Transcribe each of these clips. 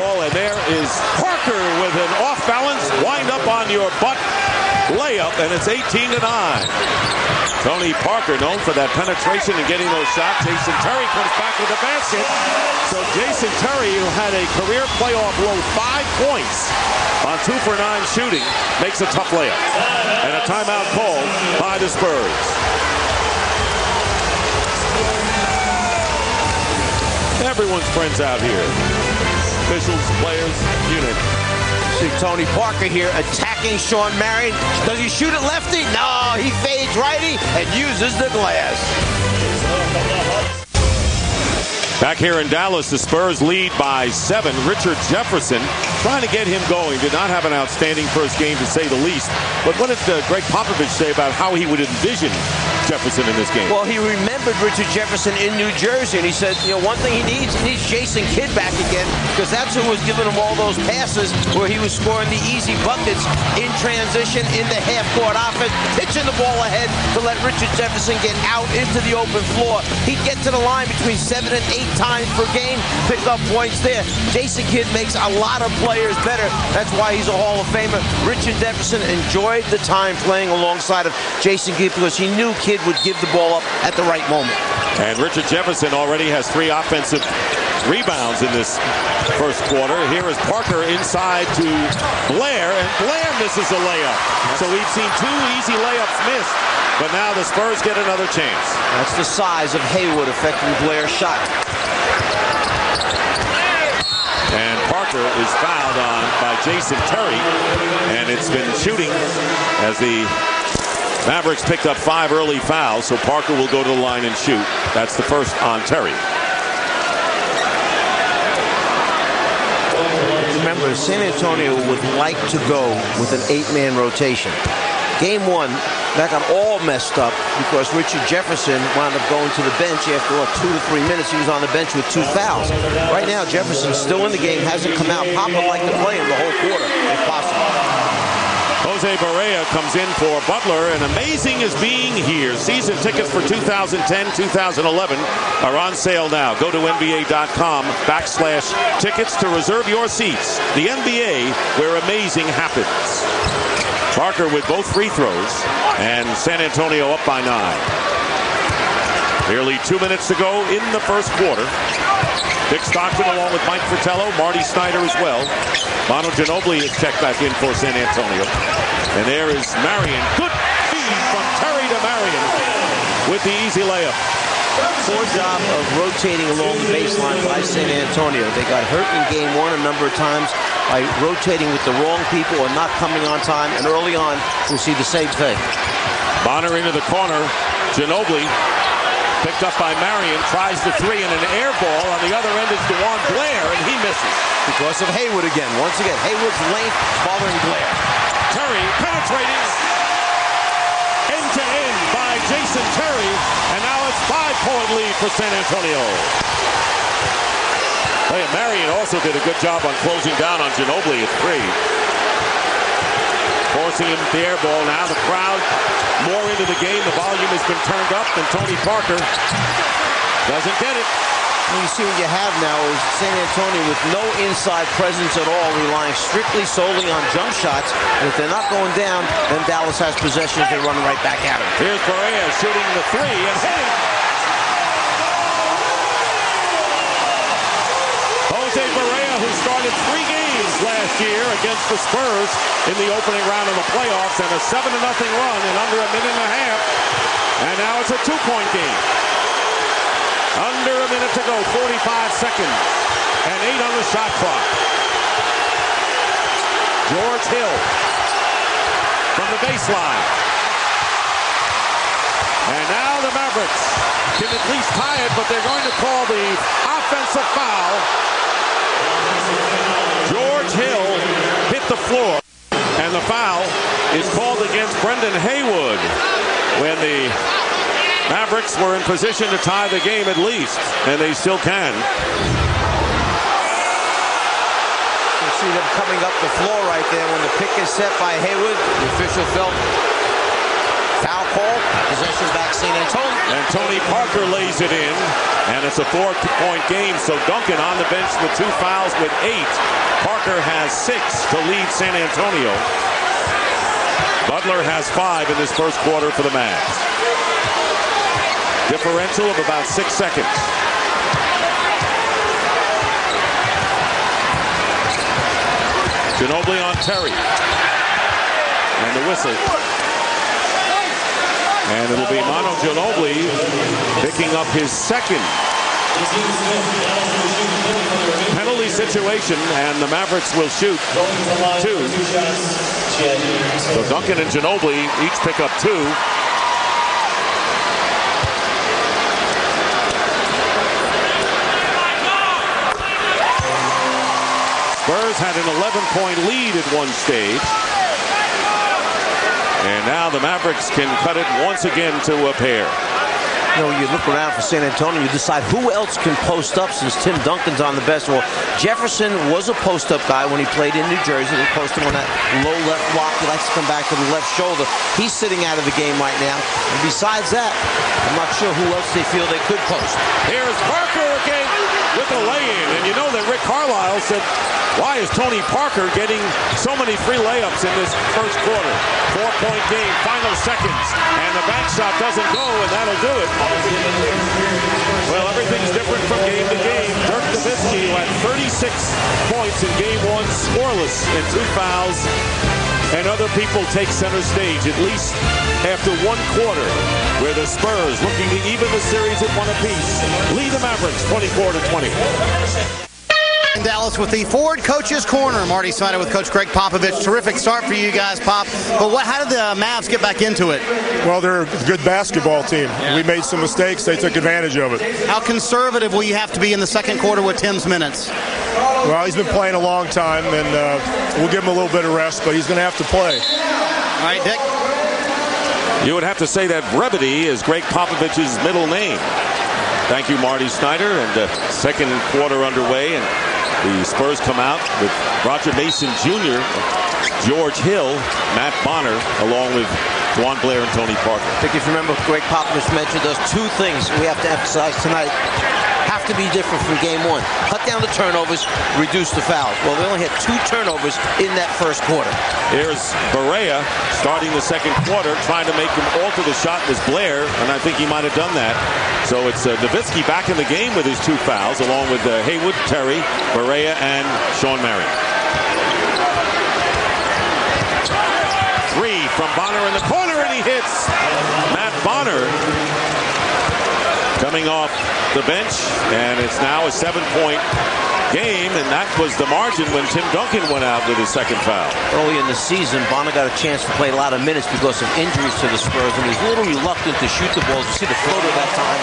And there is Parker with an off-balance, wind up on your butt layup, and it's 18-9. Tony Parker, known for that penetration and getting those shots. Jason Terry comes back with the basket. So Jason Terry, who had a career playoff low 5 points on 2 for 9 shooting, makes a tough layup. And a timeout called by the Spurs. Everyone's friends out here. Officials, players, you name it. See Tony Parker here attacking Shawn Marion. Does he shoot it lefty? No, he fades righty and uses the glass. Back here in Dallas, the Spurs lead by 7. Richard Jefferson trying to get him going. Did not have an outstanding first game, to say the least. But what did Greg Popovich say about how he would envision Jefferson in this game? Well, he remembered Richard Jefferson in New Jersey, and he said, you know, one thing he needs Jason Kidd back again, because that's who was giving him all those passes where he was scoring the easy buckets in transition, in the half-court offense, pitching the ball ahead to let Richard Jefferson get out into the open floor. He'd get to the line between 7 and 8 times per game, pick up points there. Jason Kidd makes a lot of players better. That's why he's a Hall of Famer. Richard Jefferson enjoyed the time playing alongside of Jason Kidd because he knew Kidd would give the ball up at the right moment. And Richard Jefferson already has 3 offensive rebounds in this first quarter. Here is Parker inside to Blair, and Blair misses a layup. So we've seen 2 easy layups missed, but now the Spurs get another chance. That's the size of Hayward affecting Blair's shot. And Parker is fouled on by Jason Terry, and it's been shooting as the Mavericks picked up 5 early fouls, so Parker will go to the line and shoot. That's the first on Terry. Remember, San Antonio would like to go with an 8-man rotation. Game 1, that got all messed up because Richard Jefferson wound up going to the bench after 2 to 3 minutes. He was on the bench with 2 fouls. Right now, Jefferson's still in the game, hasn't come out. Pop would like to play him the whole quarter, if possible. Jose Barea comes in for Butler, and amazing is being here. Season tickets for 2010-2011 are on sale now. Go to NBA.com/tickets to reserve your seats. The NBA, where amazing happens. Parker with both free throws, and San Antonio up by 9. Nearly 2 minutes to go in the first quarter. Dick Stockton along with Mike Fratello, Marty Snyder as well. Manu Ginobili is checked back in for San Antonio. And there is Marion. Good feed from Terry to Marion with the easy layup. Poor job of rotating along the baseline by San Antonio. They got hurt in game 1 a number of times by rotating with the wrong people or not coming on time. And early on, we'll see the same thing. Bonner into the corner. Ginobili picked up by Marion, tries the 3 and an air ball. On the other end is DeJuan Blair, and he misses. Because of Hayward again. Once again, Hayward's length bothering Blair. Terry penetrating end-to-end by Jason Terry, and now it's 5-point lead for San Antonio. Marion also did a good job on closing down on Ginobili at 3. Forcing him the air ball. Now the crowd more into the game. The volume has been turned up, and Tony Parker doesn't get it. And you see what you have now is San Antonio with no inside presence at all, relying strictly solely on jump shots. And if they're not going down, then Dallas has possession as they're running right back at him. Here's Barea shooting the 3 and hitting. Jose Barea, who started 3 games last year against the Spurs in the opening round of the playoffs, and a 7-0 run in under a minute and a half. And now it's a 2-point game. Under a minute to go, 45 seconds, and 8 on the shot clock. George Hill from the baseline. And now the Mavericks can at least tie it, but they're going to call the offensive foul. George Hill hit the floor, and the foul is called against Brendan Haywood when the Mavericks were in position to tie the game at least, and they still can. You see them coming up the floor right there when the pick is set by Haywood. The official felt Foul call. Possession back San Antonio. And Tony Parker lays it in. And it's a 4-point game. So Duncan on the bench with 2 fouls with 8. Parker has 6 to lead San Antonio. Butler has 5 in this first quarter for the Mavs. Differential of about 6 seconds. Ginobili on Terry. And the whistle. And it'll be Manu Ginobili picking up his second penalty situation, and the Mavericks will shoot 2. So Duncan and Ginobili each pick up 2. Spurs had an 11-point lead at one stage. And now the Mavericks can cut it once again to a pair. You know, you look around for San Antonio, you decide who else can post up since Tim Duncan's on the bench. Well, Jefferson was a post-up guy when he played in New Jersey. They posted him on that low left block. He likes to come back to the left shoulder. He's sitting out of the game right now. And besides that, I'm not sure who else they feel they could post. Here's Parker again with the lay-in. And you know that Rick Carlisle said, why is Tony Parker getting so many free layups in this first quarter? 4-point game, final seconds. And the back shot doesn't go, and that'll do it. Well, everything's different from game to game. Dirk Nowitzki, who had 36 points in game 1, scoreless and 2 fouls. And other people take center stage, at least after 1 quarter, where the Spurs, looking to even the series at 1 apiece, lead the Mavericks 24-20. In Dallas with the Ford Coach's Corner. Marty Snyder with Coach Greg Popovich. Terrific start for you guys, Pop. But how did the Mavs get back into it? Well, they're a good basketball team. Yeah. We made some mistakes. They took advantage of it. How conservative will you have to be in the second quarter with Tim's minutes? Well, he's been playing a long time, and we'll give him a little bit of rest, but he's going to have to play. All right, Dick. You would have to say that brevity is Greg Popovich's middle name. Thank you, Marty Snyder. And second quarter underway, and the Spurs come out with Roger Mason Jr., George Hill, Matt Bonner, along with Juan Blair and Tony Parker. I think if you remember, Greg Popovich mentioned those 2 things we have to emphasize tonight. Have to be different from game 1. Cut down the turnovers, reduce the fouls. Well, they only had 2 turnovers in that first quarter. Here's Barea starting the second quarter, trying to make him alter the shot as Blair, and I think he might have done that. So it's Nowitzki back in the game with his 2 fouls, along with Haywood, Terry, Barea, and Sean Marion. 3 from Bonner in the corner, and he hits. Matt Bonner coming off the bench, and it's now a 7-point game, and that was the margin when Tim Duncan went out with his second foul. Early in the season, Bonner got a chance to play a lot of minutes because of injuries to the Spurs, and he's a little reluctant to shoot the balls. You see the floater that time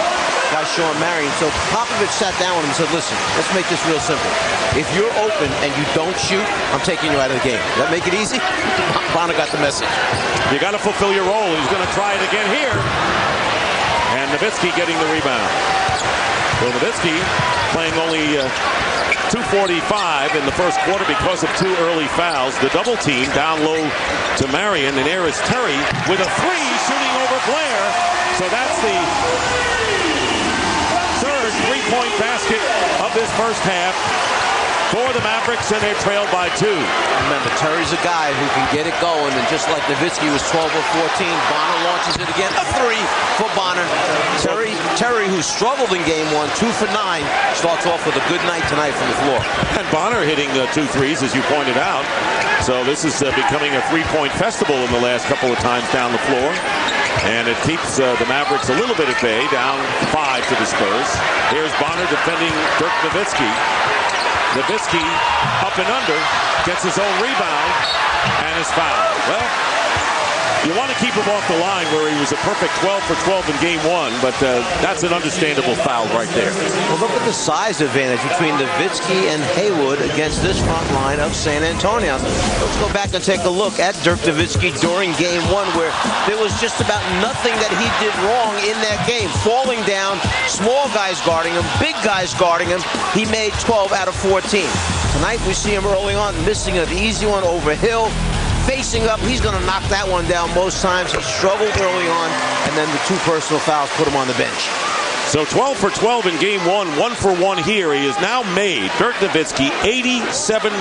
by Sean Marion. So Popovich sat down with him and said, listen, let's make this real simple. If you're open and you don't shoot, I'm taking you out of the game. Does that make it easy? Bonner got the message. You got to fulfill your role. He's going to try it again here. And Nowitzki getting the rebound. So Nowitzki playing only 2:45 in the first quarter because of 2 early fouls. The double team down low to Marion, and there is Terry with a 3 shooting over Blair. So that's the third 3-point basket of this first half for the Mavericks, and they're trailed by 2. Remember, Terry's a guy who can get it going, and just like Nowitzki was 12 or 14, Bonner launches it again. A 3 for Bonner. Terry, who struggled in game 1, 2 for 9, starts off with a good night tonight from the floor. And Bonner hitting 2 threes, as you pointed out. So this is becoming a 3-point festival in the last couple of times down the floor. And it keeps the Mavericks a little bit at bay, down 5 to the Spurs. Here's Bonner defending Dirk Nowitzki. Nowitzki up and under, gets his own rebound, and is fouled. Well, you want to keep him off the line where he was a perfect 12 for 12 in game 1, but that's an understandable foul right there. Well, look at the size advantage between Nowitzki and Haywood against this front line of San Antonio. Let's go back and take a look at Dirk Nowitzki during game 1, where there was just about nothing that he did wrong in that game. Falling down, small guys guarding him, big guys guarding him. He made 12 out of 14. Tonight we see him early on missing an easy one over Hill. facing up. He's going to knock that one down most times. He struggled early on, and then the 2 personal fouls put him on the bench. So 12 for 12 in game 1, 1 for 1 here. He has now made Dirk Nowitzki 87